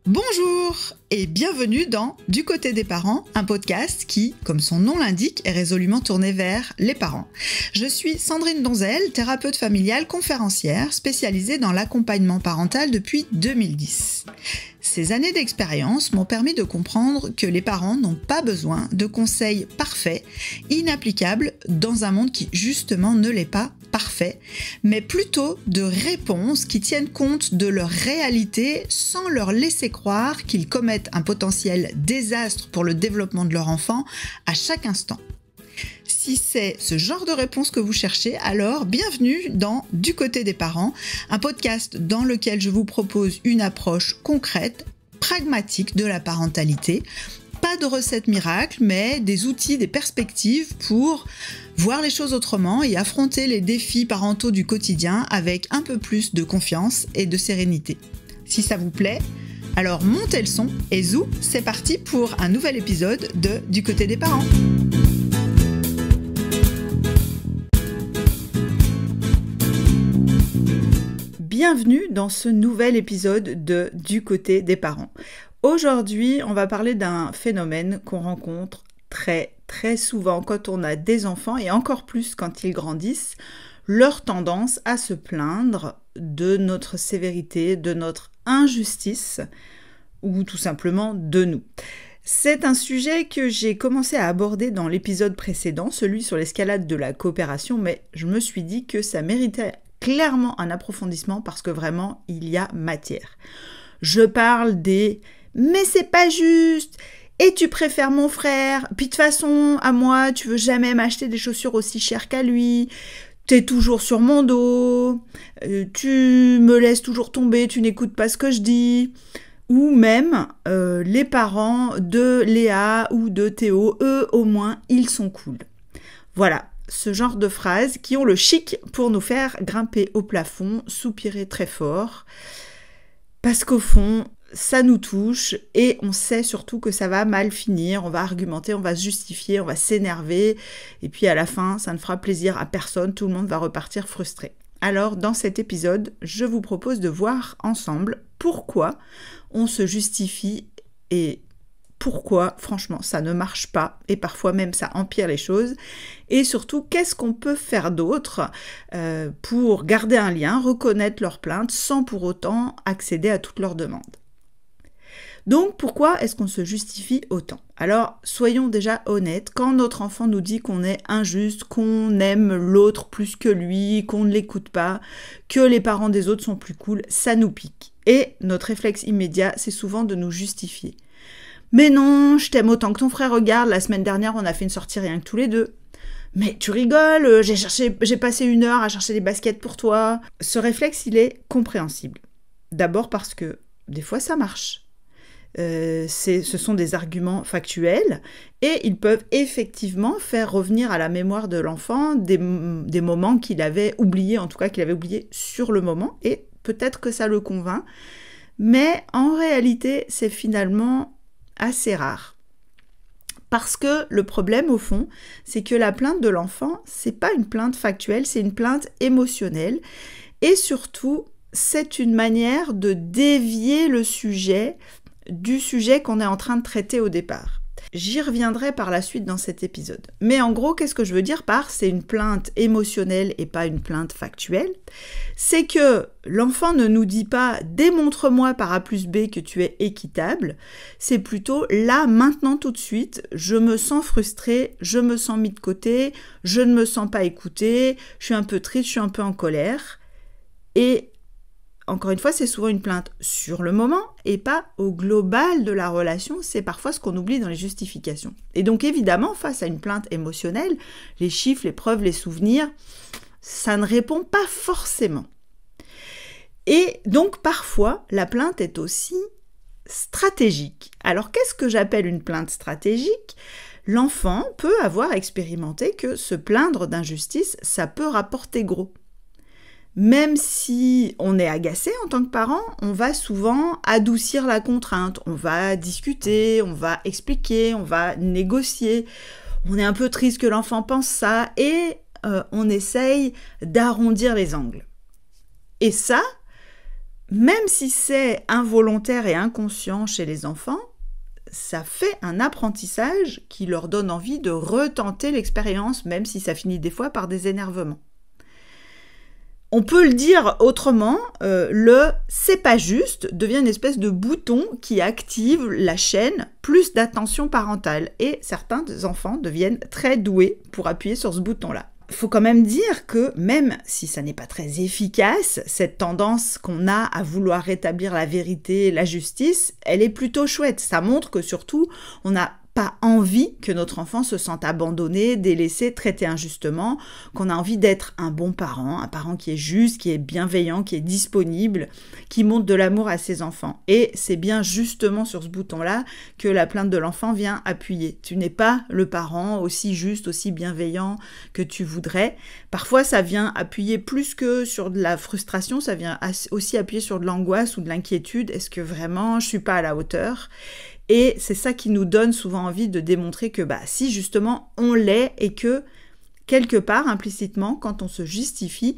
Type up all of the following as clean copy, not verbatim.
Bonjour et bienvenue dans Du côté des parents, un podcast qui, comme son nom l'indique, est résolument tourné vers les parents. Je suis Sandrine Donzel, thérapeute familiale conférencière spécialisée dans l'accompagnement parental depuis 2010. Ces années d'expérience m'ont permis de comprendre que les parents n'ont pas besoin de conseils parfaits, inapplicables dans un monde qui justement ne l'est pas parfait, mais plutôt de réponses qui tiennent compte de leur réalité sans leur laisser croire qu'ils commettent un potentiel désastre pour le développement de leur enfant à chaque instant. Si c'est ce genre de réponse que vous cherchez, alors bienvenue dans Du côté des parents, un podcast dans lequel je vous propose une approche concrète, pragmatique de la parentalité. Pas de recettes miracles, mais des outils, des perspectives pour voir les choses autrement et affronter les défis parentaux du quotidien avec un peu plus de confiance et de sérénité. Si ça vous plaît, alors montez le son et zou, c'est parti pour un nouvel épisode de Du côté des parents. Bienvenue dans ce nouvel épisode de Du côté des parents. Aujourd'hui, on va parler d'un phénomène qu'on rencontre très souvent quand on a des enfants et encore plus quand ils grandissent, leur tendance à se plaindre de notre sévérité, de notre injustice ou tout simplement de nous. C'est un sujet que j'ai commencé à aborder dans l'épisode précédent, celui sur l'escalade de la coopération, mais je me suis dit que ça méritait clairement un approfondissement parce que vraiment, il y a matière. Je parle des « mais c'est pas juste !» et tu préfères mon frère, puis de toute façon, à moi, tu veux jamais m'acheter des chaussures aussi chères qu'à lui, t'es toujours sur mon dos, tu me laisses toujours tomber, tu n'écoutes pas ce que je dis. Ou même les parents de Léa ou de Théo, eux au moins, ils sont cool. Voilà, ce genre de phrases qui ont le chic pour nous faire grimper au plafond, soupirer très fort, parce qu'au fond, ça nous touche et on sait surtout que ça va mal finir, on va argumenter, on va se justifier, on va s'énerver et puis à la fin, ça ne fera plaisir à personne, tout le monde va repartir frustré. Alors dans cet épisode, je vous propose de voir ensemble pourquoi on se justifie et pourquoi, franchement, ça ne marche pas et parfois même ça empire les choses. Et surtout, qu'est-ce qu'on peut faire d'autre pour garder un lien, reconnaître leurs plaintes sans pour autant accéder à toutes leurs demandes. Donc, pourquoi est-ce qu'on se justifie autant ? Alors, soyons déjà honnêtes, quand notre enfant nous dit qu'on est injuste, qu'on aime l'autre plus que lui, qu'on ne l'écoute pas, que les parents des autres sont plus cool, ça nous pique. Et notre réflexe immédiat, c'est souvent de nous justifier. Mais non, je t'aime autant que ton frère, regarde, la semaine dernière, on a fait une sortie rien que tous les deux. Mais tu rigoles, j'ai passé 1 heure à chercher des baskets pour toi. Ce réflexe, il est compréhensible. D'abord parce que des fois, ça marche. Ce sont des arguments factuels et ils peuvent effectivement faire revenir à la mémoire de l'enfant des moments qu'il avait oubliés, en tout cas qu'il avait oubliés sur le moment, et peut-être que ça le convainc, mais en réalité c'est finalement assez rare. Parce que le problème au fond, c'est que la plainte de l'enfant, c'est pas une plainte factuelle, c'est une plainte émotionnelle et surtout c'est une manière de dévier le sujet du sujet qu'on est en train de traiter au départ. J'y reviendrai par la suite dans cet épisode. Mais en gros, qu'est-ce que je veux dire par c'est une plainte émotionnelle et pas une plainte factuelle ? C'est que l'enfant ne nous dit pas « démontre-moi par A plus B que tu es équitable », c'est plutôt « là, maintenant, tout de suite, je me sens frustrée, je me sens mis de côté, je ne me sens pas écoutée, je suis un peu triste, je suis un peu en colère ». Et encore une fois, c'est souvent une plainte sur le moment et pas au global de la relation. C'est parfois ce qu'on oublie dans les justifications. Et donc évidemment, face à une plainte émotionnelle, les chiffres, les preuves, les souvenirs, ça ne répond pas forcément. Et donc parfois, la plainte est aussi stratégique. Alors qu'est-ce que j'appelle une plainte stratégique ? L'enfant peut avoir expérimenté que se plaindre d'injustice, ça peut rapporter gros. Même si on est agacé en tant que parent, on va souvent adoucir la contrainte. On va discuter, on va expliquer, on va négocier. On est un peu triste que l'enfant pense ça et on essaye d'arrondir les angles. Et ça, même si c'est involontaire et inconscient chez les enfants, ça fait un apprentissage qui leur donne envie de retenter l'expérience, même si ça finit des fois par des énervements. On peut le dire autrement, le « c'est pas juste » devient une espèce de bouton qui active la chaîne plus d'attention parentale. Et certains enfants deviennent très doués pour appuyer sur ce bouton-là. Il faut quand même dire que même si ça n'est pas très efficace, cette tendance qu'on a à vouloir rétablir la vérité, la justice, elle est plutôt chouette. Ça montre que surtout, on n'a pas envie que notre enfant se sente abandonné, délaissé, traité injustement, qu'on a envie d'être un bon parent, un parent qui est juste, qui est bienveillant, qui est disponible, qui montre de l'amour à ses enfants. Et c'est bien justement sur ce bouton-là que la plainte de l'enfant vient appuyer. Tu n'es pas le parent aussi juste, aussi bienveillant que tu voudrais. Parfois, ça vient appuyer plus que sur de la frustration, ça vient aussi appuyer sur de l'angoisse ou de l'inquiétude. Est-ce que vraiment je suis pas à la hauteur ? Et c'est ça qui nous donne souvent envie de démontrer que si justement on l'est et que quelque part implicitement quand on se justifie,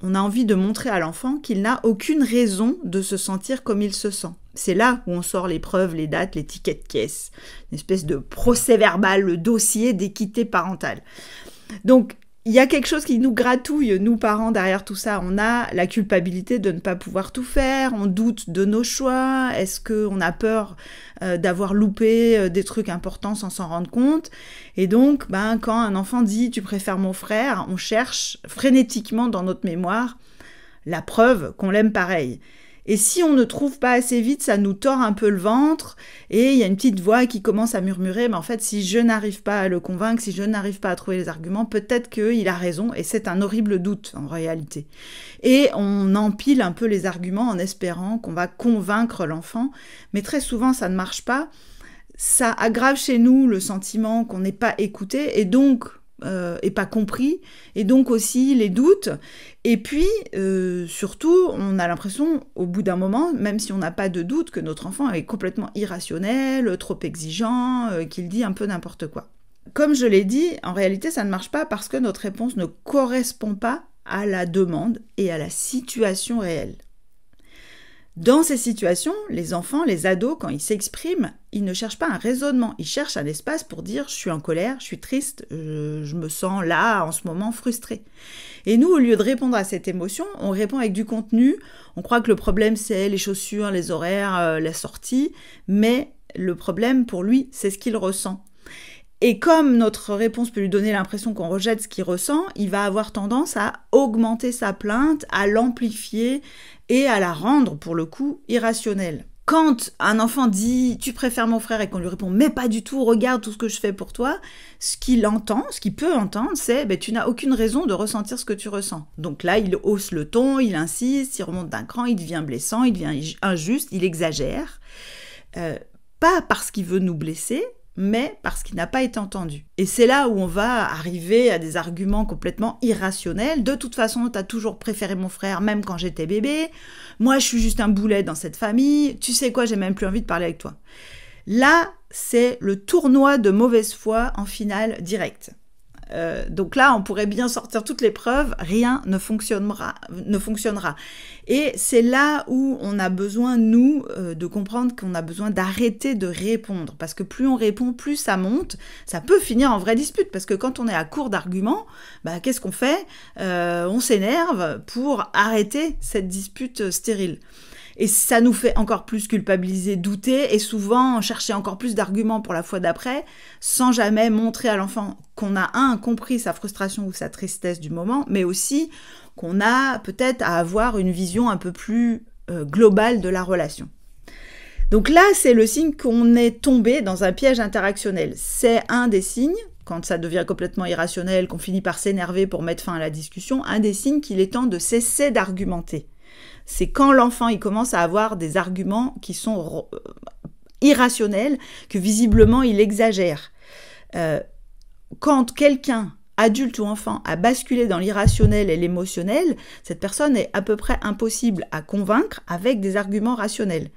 on a envie de montrer à l'enfant qu'il n'a aucune raison de se sentir comme il se sent. C'est là où on sort les preuves, les dates, les tickets de caisse, une espèce de procès-verbal, le dossier d'équité parentale. Donc il y a quelque chose qui nous gratouille, nous parents, derrière tout ça. On a la culpabilité de ne pas pouvoir tout faire, on doute de nos choix, est-ce qu'on a peur d'avoir loupé des trucs importants sans s'en rendre compte? Et donc, quand un enfant dit « tu préfères mon frère », on cherche frénétiquement dans notre mémoire la preuve qu'on l'aime pareil. Et si on ne trouve pas assez vite, ça nous tord un peu le ventre et il y a une petite voix qui commence à murmurer « mais en fait, si je n'arrive pas à le convaincre, si je n'arrive pas à trouver les arguments, peut-être qu'il a raison. » Et c'est un horrible doute en réalité. Et on empile un peu les arguments en espérant qu'on va convaincre l'enfant, mais très souvent ça ne marche pas. Ça aggrave chez nous le sentiment qu'on n'est pas écouté et donc et pas compris, et donc aussi les doutes. Et puis, surtout, on a l'impression, au bout d'un moment, même si on n'a pas de doute, que notre enfant est complètement irrationnel, trop exigeant, qu'il dit un peu n'importe quoi. Comme je l'ai dit, en réalité, ça ne marche pas parce que notre réponse ne correspond pas à la demande et à la situation réelle. Dans ces situations, les enfants, les ados, quand ils s'expriment, ils ne cherchent pas un raisonnement, ils cherchent un espace pour dire « je suis en colère, je suis triste, je me sens là, en ce moment, frustré ». Et nous, au lieu de répondre à cette émotion, on répond avec du contenu, on croit que le problème c'est les chaussures, les horaires, la sortie, mais le problème pour lui, c'est ce qu'il ressent. Et comme notre réponse peut lui donner l'impression qu'on rejette ce qu'il ressent, il va avoir tendance à augmenter sa plainte, à l'amplifier et à la rendre, pour le coup, irrationnelle. Quand un enfant dit « tu préfères mon frère » et qu'on lui répond « mais pas du tout, regarde tout ce que je fais pour toi », ce qu'il entend, ce qu'il peut entendre, c'est « tu n'as aucune raison de ressentir ce que tu ressens ». Donc là, il hausse le ton, il insiste, il remonte d'un cran, il devient blessant, il devient injuste, il exagère. Pas parce qu'il veut nous blesser, mais parce qu'il n'a pas été entendu. Et c'est là où on va arriver à des arguments complètement irrationnels. De toute façon, t'as toujours préféré mon frère, même quand j'étais bébé. Moi, je suis juste un boulet dans cette famille. Tu sais quoi, j'ai même plus envie de parler avec toi. Là, c'est le tournoi de mauvaise foi en finale directe. Donc là, on pourrait bien sortir toutes les preuves, rien ne fonctionnera. Et c'est là où on a besoin, nous, de comprendre qu'on a besoin d'arrêter de répondre. Parce que plus on répond, plus ça monte. Ça peut finir en vraie dispute. Parce que quand on est à court d'arguments, qu'est-ce qu'on fait ? On s'énerve pour arrêter cette dispute stérile. Et ça nous fait encore plus culpabiliser, douter et souvent chercher encore plus d'arguments pour la fois d'après, sans jamais montrer à l'enfant qu'on a compris sa frustration ou sa tristesse du moment, mais aussi qu'on a peut-être à avoir une vision un peu plus globale de la relation. Donc là, c'est le signe qu'on est tombé dans un piège interactionnel. C'est un des signes, quand ça devient complètement irrationnel, qu'on finit par s'énerver pour mettre fin à la discussion, un des signes qu'il est temps de cesser d'argumenter. C'est quand l'enfant il commence à avoir des arguments qui sont irrationnels, que visiblement il exagère. Quand quelqu'un, adulte ou enfant, a basculé dans l'irrationnel et l'émotionnel, cette personne est à peu près impossible à convaincre avec des arguments rationnels.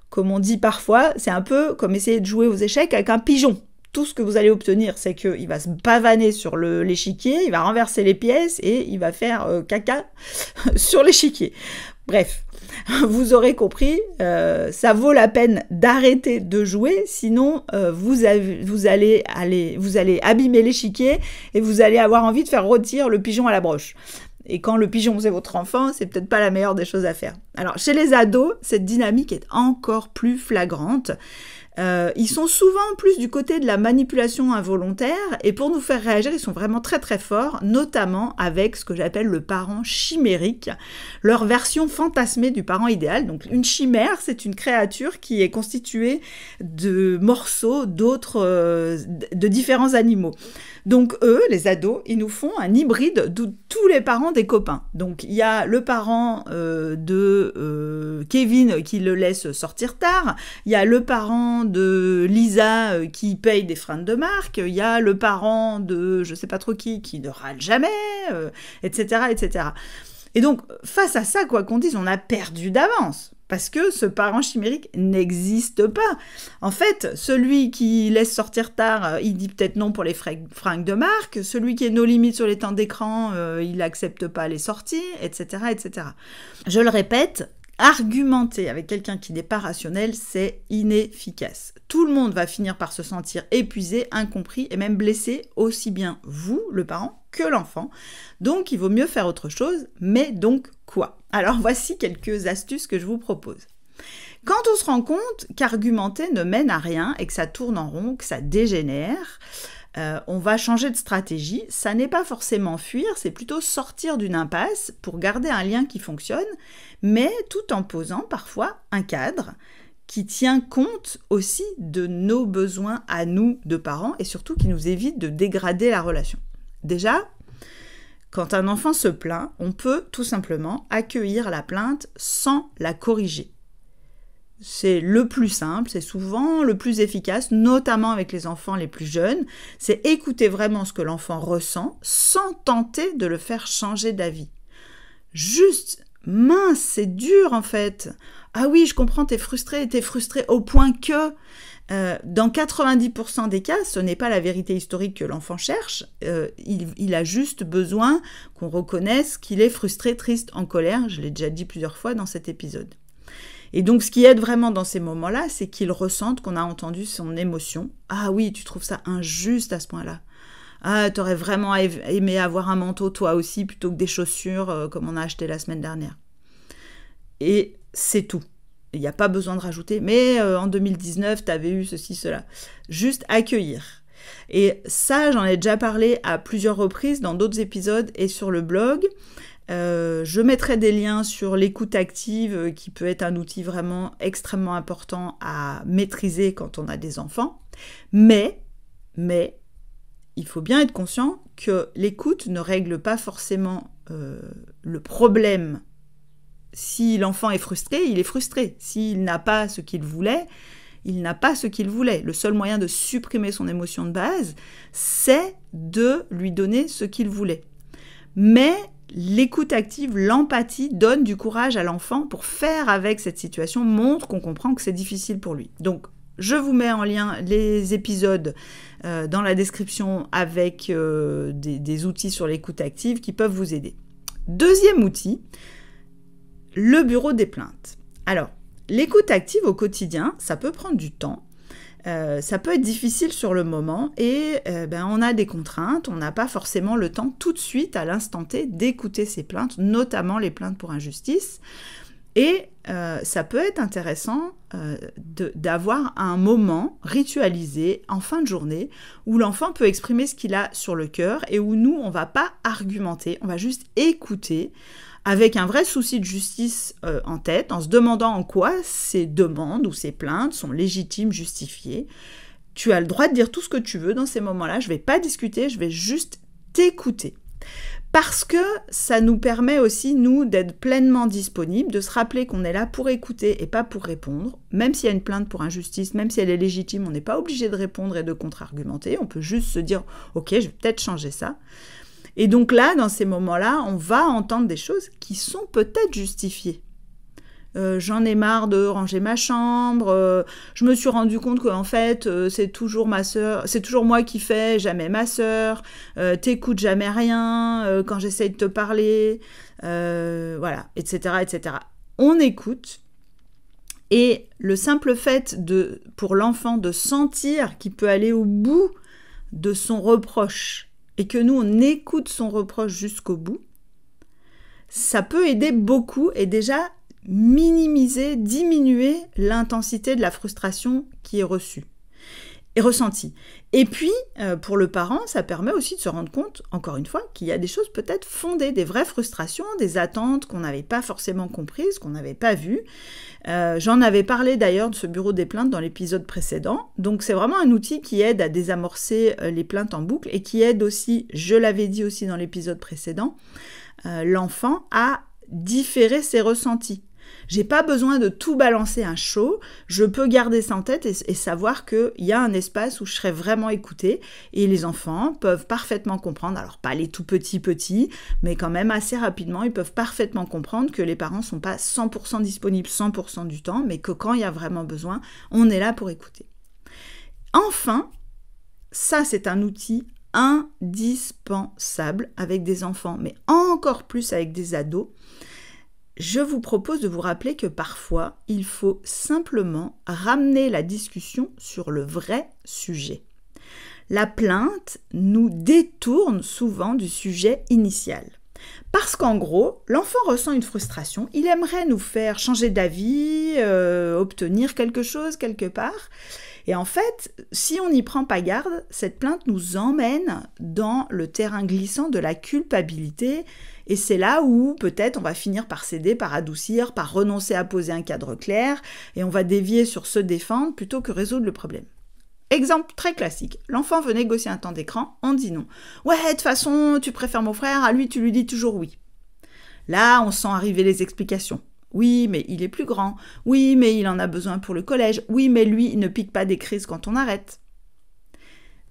Comme on dit parfois, c'est un peu comme essayer de jouer aux échecs avec un pigeon. Tout ce que vous allez obtenir, c'est qu'il va se pavaner sur l'échiquier, il va renverser les pièces et il va faire caca sur l'échiquier. Bref, vous aurez compris, ça vaut la peine d'arrêter de jouer, sinon vous allez abîmer l'échiquier et vous allez avoir envie de faire rôtir le pigeon à la broche. Et quand le pigeon c'est votre enfant, c'est peut-être pas la meilleure des choses à faire. Alors chez les ados, cette dynamique est encore plus flagrante. Ils sont souvent plus du côté de la manipulation involontaire et pour nous faire réagir, ils sont vraiment très très forts, notamment avec ce que j'appelle le parent chimérique, leur version fantasmée du parent idéal. Donc une chimère, c'est une créature qui est constituée de morceaux de différents animaux. Donc eux, les ados, ils nous font un hybride de tous les parents des copains. Donc il y a le parent de Kevin qui le laisse sortir tard, il y a le parent de Lisa qui paye des fringues de marque, il y a le parent de je sais pas trop qui ne râle jamais, etc., etc. Et donc face à ça, quoi qu'on dise, on a perdu d'avance. Parce que ce parent chimérique n'existe pas. En fait, celui qui laisse sortir tard, il dit peut-être non pour les fringues de marque. Celui qui est no limite sur les temps d'écran, il n'accepte pas les sorties, etc., etc. Je le répète, argumenter avec quelqu'un qui n'est pas rationnel, c'est inefficace. Tout le monde va finir par se sentir épuisé, incompris et même blessé, aussi bien vous, le parent, que l'enfant. Donc, il vaut mieux faire autre chose, mais donc quoi ? Alors, voici quelques astuces que je vous propose. Quand on se rend compte qu'argumenter ne mène à rien et que ça tourne en rond, que ça dégénère, on va changer de stratégie. Ça n'est pas forcément fuir, c'est plutôt sortir d'une impasse pour garder un lien qui fonctionne, mais tout en posant parfois un cadre qui tient compte aussi de nos besoins à nous de parents et surtout qui nous évite de dégrader la relation. Déjà, quand un enfant se plaint, on peut tout simplement accueillir la plainte sans la corriger. C'est le plus simple, c'est souvent le plus efficace, notamment avec les enfants les plus jeunes. C'est écouter vraiment ce que l'enfant ressent sans tenter de le faire changer d'avis. Juste, mince, c'est dur en fait. Ah oui, je comprends, t'es frustré au point que... dans 90% des cas, ce n'est pas la vérité historique que l'enfant cherche, il a juste besoin qu'on reconnaisse qu'il est frustré, triste, en colère, je l'ai déjà dit plusieurs fois dans cet épisode. Et donc ce qui aide vraiment dans ces moments-là, c'est qu'il ressente qu'on a entendu son émotion. Ah oui, tu trouves ça injuste à ce point-là. Ah, t'aurais vraiment aimé avoir un manteau toi aussi plutôt que des chaussures comme on a acheté la semaine dernière. Et c'est tout. Il n'y a pas besoin de rajouter, mais en 2019, tu avais eu ceci, cela. Juste accueillir. Et ça, j'en ai déjà parlé à plusieurs reprises dans d'autres épisodes et sur le blog. Je mettrai des liens sur l'écoute active qui peut être un outil vraiment extrêmement important à maîtriser quand on a des enfants. Mais, il faut bien être conscient que l'écoute ne règle pas forcément le problème. Si l'enfant est frustré, il est frustré. S'il n'a pas ce qu'il voulait, il n'a pas ce qu'il voulait. Le seul moyen de supprimer son émotion de base, c'est de lui donner ce qu'il voulait. Mais l'écoute active, l'empathie donne du courage à l'enfant pour faire avec cette situation, montre qu'on comprend que c'est difficile pour lui. Donc, je vous mets en lien les épisodes dans la description avec des outils sur l'écoute active qui peuvent vous aider. Deuxième outil, le bureau des plaintes. Alors, l'écoute active au quotidien, ça peut prendre du temps, ça peut être difficile sur le moment et on a des contraintes, on n'a pas forcément le temps tout de suite, à l'instant T, d'écouter ces plaintes, notamment les plaintes pour injustice. Et ça peut être intéressant d'avoir un moment ritualisé en fin de journée où l'enfant peut exprimer ce qu'il a sur le cœur et où nous, on ne va pas argumenter, on va juste écouter avec un vrai souci de justice en tête, en se demandant en quoi ces demandes ou ces plaintes sont légitimes, justifiées. Tu as le droit de dire tout ce que tu veux dans ces moments-là, je ne vais pas discuter, je vais juste t'écouter. Parce que ça nous permet aussi, nous, d'être pleinement disponibles, de se rappeler qu'on est là pour écouter et pas pour répondre. Même s'il y a une plainte pour injustice, même si elle est légitime, on n'est pas obligé de répondre et de contre-argumenter. On peut juste se dire « Ok, je vais peut-être changer ça ». Et donc là, dans ces moments-là, on va entendre des choses qui sont peut-être justifiées. J'en ai marre de ranger ma chambre, je me suis rendu compte qu'en fait, c'est toujours ma sœur, c'est toujours moi qui fais, jamais ma sœur, t'écoutes jamais rien quand j'essaye de te parler, voilà, etc., etc. on écoute. Et le simple fait pour l'enfant de sentir qu'il peut aller au bout de son reproche et que nous, on écoute son reproche jusqu'au bout, ça peut aider beaucoup et déjà minimiser, diminuer l'intensité de la frustration qui est reçue et ressentie. Et puis, pour le parent, ça permet aussi de se rendre compte, encore une fois, qu'il y a des choses peut-être fondées, des vraies frustrations, des attentes qu'on n'avait pas forcément comprises, qu'on n'avait pas vues. J'en avais parlé d'ailleurs de ce bureau des plaintes dans l'épisode précédent. Donc c'est vraiment un outil qui aide à désamorcer les plaintes en boucle et qui aide aussi, je l'avais dit aussi dans l'épisode précédent, l'enfant à différer ses ressentis. J'ai pas besoin de tout balancer à chaud, je peux garder ça en tête et savoir qu'il y a un espace où je serai vraiment écoutée et les enfants peuvent parfaitement comprendre, alors pas les tout petits, mais quand même assez rapidement, ils peuvent parfaitement comprendre que les parents sont pas 100% disponibles 100% du temps, mais que quand il y a vraiment besoin, on est là pour écouter. Enfin, ça c'est un outil indispensable avec des enfants, mais encore plus avec des ados. Je vous propose de vous rappeler que parfois, il faut simplement ramener la discussion sur le vrai sujet. La plainte nous détourne souvent du sujet initial. Parce qu'en gros, l'enfant ressent une frustration, il aimerait nous faire changer d'avis, obtenir quelque chose quelque part. Et en fait, si on n'y prend pas garde, cette plainte nous emmène dans le terrain glissant de la culpabilité. Et c'est là où peut-être on va finir par céder, par adoucir, par renoncer à poser un cadre clair, et on va dévier sur se défendre plutôt que résoudre le problème. Exemple très classique, l'enfant veut négocier un temps d'écran, on dit non. Ouais, de toute façon, tu préfères mon frère, à lui tu lui dis toujours oui. Là, on sent arriver les explications. Oui, mais il est plus grand. Oui, mais il en a besoin pour le collège. Oui, mais lui, il ne pique pas des crises quand on arrête.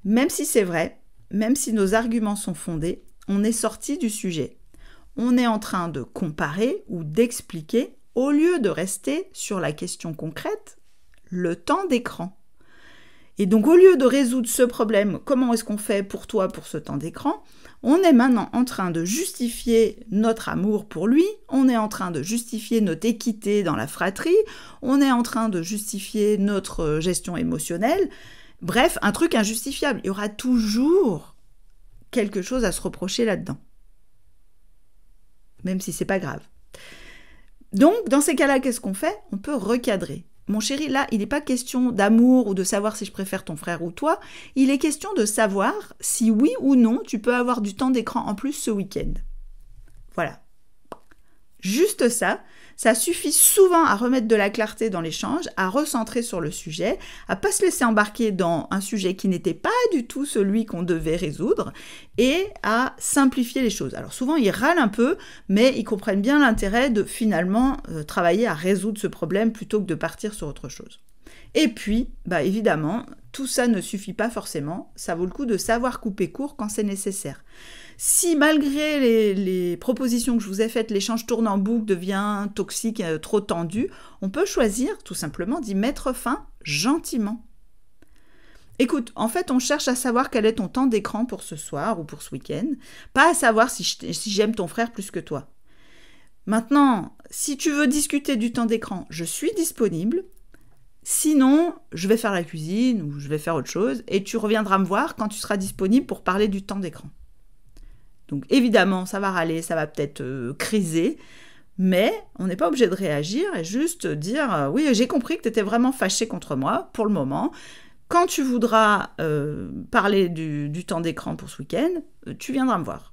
Même si c'est vrai, même si nos arguments sont fondés, on est sorti du sujet. On est en train de comparer ou d'expliquer au lieu de rester sur la question concrète, le temps d'écran. Et donc, au lieu de résoudre ce problème, comment est-ce qu'on fait pour toi pour ce temps d'écran, on est maintenant en train de justifier notre amour pour lui, on est en train de justifier notre équité dans la fratrie, on est en train de justifier notre gestion émotionnelle. Bref, un truc injustifiable. Il y aura toujours quelque chose à se reprocher là-dedans. Même si c'est pas grave. Donc, dans ces cas-là, qu'est-ce qu'on fait ? On peut recadrer. Mon chéri, là, il n'est pas question d'amour ou de savoir si je préfère ton frère ou toi. Il est question de savoir si oui ou non tu peux avoir du temps d'écran en plus ce week-end. Voilà. Juste ça, ça suffit souvent à remettre de la clarté dans l'échange, à recentrer sur le sujet, à pas se laisser embarquer dans un sujet qui n'était pas du tout celui qu'on devait résoudre et à simplifier les choses. Alors souvent, ils râlent un peu, mais ils comprennent bien l'intérêt de finalement travailler à résoudre ce problème plutôt que de partir sur autre chose. Et puis, évidemment, tout ça ne suffit pas forcément. Ça vaut le coup de savoir couper court quand c'est nécessaire. Si malgré les propositions que je vous ai faites, l'échange tourne en boucle, devient toxique, trop tendu, on peut choisir tout simplement d'y mettre fin gentiment. Écoute, en fait, on cherche à savoir quel est ton temps d'écran pour ce soir ou pour ce week-end, pas à savoir si j'aime ton frère plus que toi. Maintenant, si tu veux discuter du temps d'écran, je suis disponible. Sinon, je vais faire la cuisine ou je vais faire autre chose et tu reviendras me voir quand tu seras disponible pour parler du temps d'écran. Donc évidemment, ça va râler, ça va peut-être criser, mais on n'est pas obligé de réagir et juste dire « Oui, j'ai compris que tu étais vraiment fâché contre moi pour le moment. Quand tu voudras parler du temps d'écran pour ce week-end, tu viendras me voir. »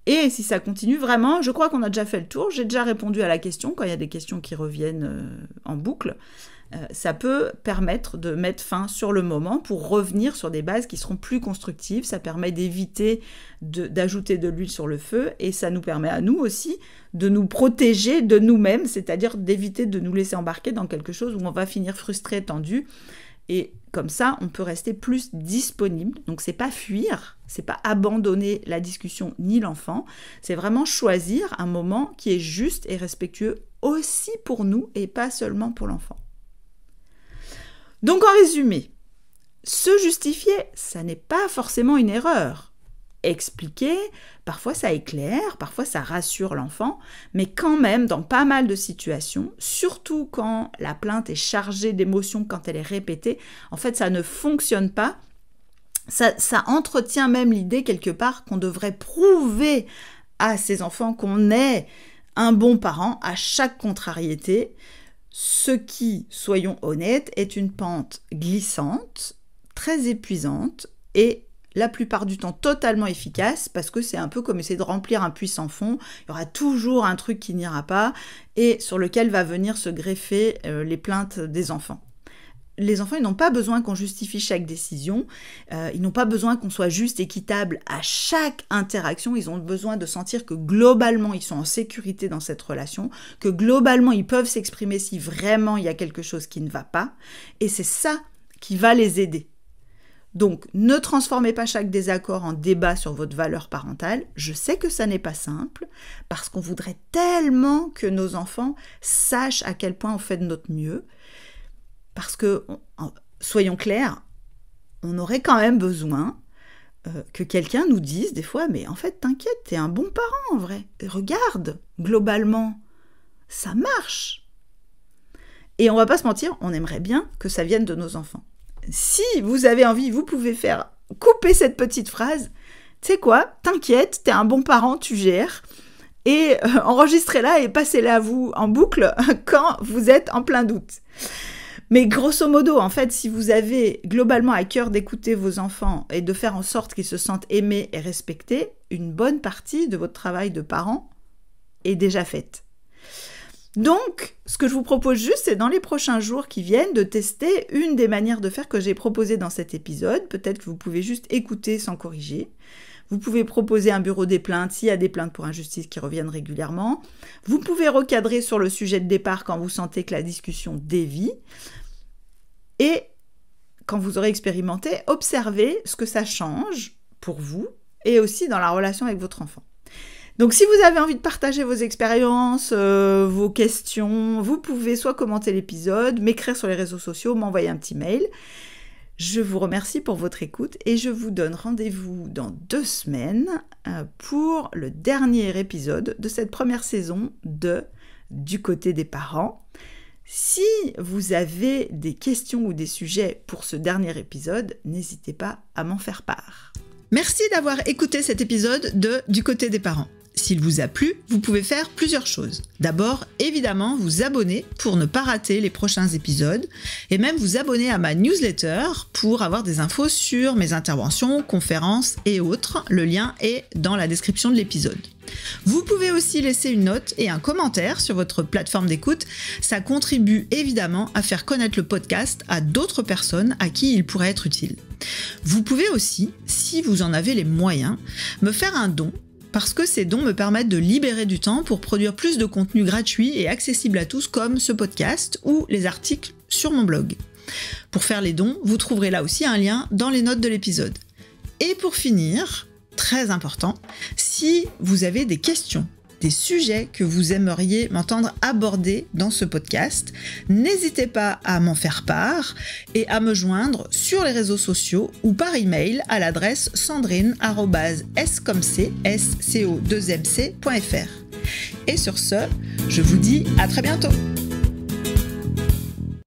Et si ça continue, vraiment, je crois qu'on a déjà fait le tour. J'ai déjà répondu à la question quand il y a des questions qui reviennent en boucle. Ça peut permettre de mettre fin sur le moment pour revenir sur des bases qui seront plus constructives. Ça permet d'éviter d'ajouter de l'huile sur le feu et ça nous permet à nous aussi de nous protéger de nous-mêmes, c'est-à-dire d'éviter de nous laisser embarquer dans quelque chose où on va finir frustré, tendu. Et comme ça, on peut rester plus disponible. Donc, c'est pas fuir, c'est pas abandonner la discussion ni l'enfant. C'est vraiment choisir un moment qui est juste et respectueux aussi pour nous et pas seulement pour l'enfant. Donc, en résumé, se justifier, ça n'est pas forcément une erreur. expliquer, parfois ça éclaire, parfois ça rassure l'enfant, mais quand même, dans pas mal de situations, surtout quand la plainte est chargée d'émotions, quand elle est répétée, en fait, ça ne fonctionne pas. Ça entretient même l'idée, quelque part, qu'on devrait prouver à ses enfants qu'on est un bon parent à chaque contrariété, ce qui, soyons honnêtes, est une pente glissante, très épuisante et la plupart du temps totalement efficace, parce que c'est un peu comme essayer de remplir un puits sans fond. Il y aura toujours un truc qui n'ira pas et sur lequel va venir se greffer les plaintes des enfants. Les enfants, ils n'ont pas besoin qu'on justifie chaque décision, ils n'ont pas besoin qu'on soit juste équitable à chaque interaction, ils ont besoin de sentir que globalement, ils sont en sécurité dans cette relation, que globalement, ils peuvent s'exprimer si vraiment il y a quelque chose qui ne va pas, et c'est ça qui va les aider. Donc, ne transformez pas chaque désaccord en débat sur votre valeur parentale. Je sais que ça n'est pas simple, parce qu'on voudrait tellement que nos enfants sachent à quel point on fait de notre mieux. Parce que, soyons clairs, on aurait quand même besoin que quelqu'un nous dise des fois « Mais en fait, t'inquiète, t'es un bon parent en vrai. Regarde, globalement, ça marche. » Et on va pas se mentir, on aimerait bien que ça vienne de nos enfants. Si vous avez envie, vous pouvez faire couper cette petite phrase. Tu sais quoi, t'inquiète, t'es un bon parent, tu gères. Et enregistrez-la et passez-la à vous en boucle quand vous êtes en plein doute. Mais grosso modo, en fait, si vous avez globalement à cœur d'écouter vos enfants et de faire en sorte qu'ils se sentent aimés et respectés, une bonne partie de votre travail de parent est déjà faite. Donc, ce que je vous propose juste, c'est dans les prochains jours qui viennent de tester une des manières de faire que j'ai proposées dans cet épisode. Peut-être que vous pouvez juste écouter sans corriger. Vous pouvez proposer un bureau des plaintes s'il y a des plaintes pour injustice qui reviennent régulièrement. Vous pouvez recadrer sur le sujet de départ quand vous sentez que la discussion dévie. Et quand vous aurez expérimenté, observez ce que ça change pour vous et aussi dans la relation avec votre enfant. Donc si vous avez envie de partager vos expériences, vos questions, vous pouvez soit commenter l'épisode, m'écrire sur les réseaux sociaux, m'envoyer un petit mail. Je vous remercie pour votre écoute et je vous donne rendez-vous dans 2 semaines pour le dernier épisode de cette première saison de Du côté des parents. Si vous avez des questions ou des sujets pour ce dernier épisode, n'hésitez pas à m'en faire part. Merci d'avoir écouté cet épisode de Du côté des parents. S'il vous a plu, vous pouvez faire plusieurs choses. D'abord, évidemment, vous abonner pour ne pas rater les prochains épisodes et même vous abonner à ma newsletter pour avoir des infos sur mes interventions, conférences et autres. Le lien est dans la description de l'épisode. Vous pouvez aussi laisser une note et un commentaire sur votre plateforme d'écoute. Ça contribue évidemment à faire connaître le podcast à d'autres personnes à qui il pourrait être utile. Vous pouvez aussi, si vous en avez les moyens, me faire un don parce que ces dons me permettent de libérer du temps pour produire plus de contenu gratuit et accessible à tous comme ce podcast ou les articles sur mon blog. Pour faire les dons, vous trouverez là aussi un lien dans les notes de l'épisode. Et pour finir, très important, si vous avez des questions, des sujets que vous aimeriez m'entendre aborder dans ce podcast, n'hésitez pas à m'en faire part et à me joindre sur les réseaux sociaux ou par email à l'adresse sandrine@scomc.fr. Et sur ce, je vous dis à très bientôt.